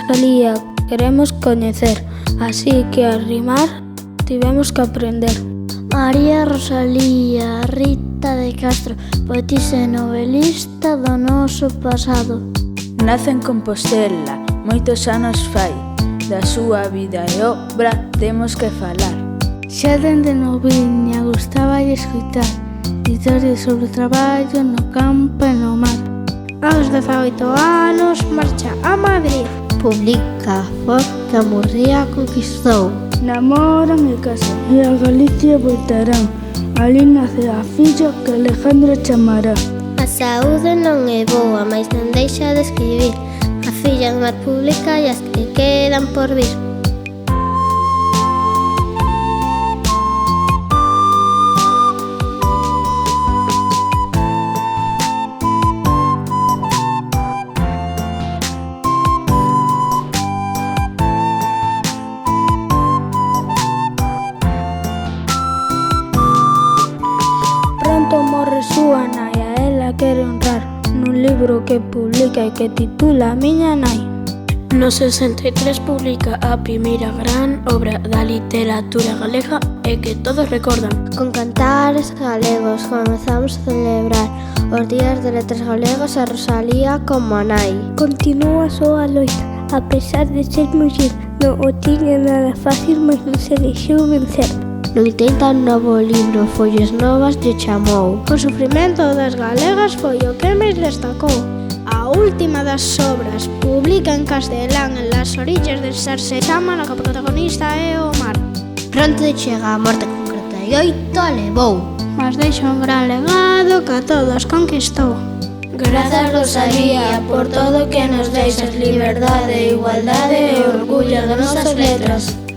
Rosalía queremos coñecer, así que a rimar tivemos que aprender. María Rosalía Rita de Castro, poetisa e novelista do noso pasado. Nace en Compostela, moitos anos fai. Da súa vida e obra temos que falar. Xa dende noviña gustaba escoitar historias sobre o traballo no campo e no mar. Aos 18 anos marcha a Madrid. Publica Ford que a Murría conquistou. Namoran e casan e a Galicia voltarán. Ali nace a filla que Alejandra chamará. A saúde non é boa, mais non deixa de escribir. A filla máis publica e as que quedan por vir. Pronto morre súa nai, a ela quere honrar nun libro que publica e que titula Miña nai. No 63 publica a primeira gran obra da literatura galega e que todos recordan. Con cantares galegos comezamos a celebrar os días de letras galegas a Rosalía como a nai. Continúa a súa loita, a pesar de ser muller. Non o tiña nada fácil, mas non se deixou vencer. No 80 un novo libro, Follas Novas, lle chamou. O sufrimento das galegas foi o que máis destacou. A última das obras publica en castelán en Las orillas del Sar, se chama na que o protagonista é o mar. Pronto chega a morte con 48 a levou. Mas deixa un gran legado que a todos conquistou. Grazas, Rosalía, por todo que nos deixas, liberdade, igualdade e orgullo das nosas letras.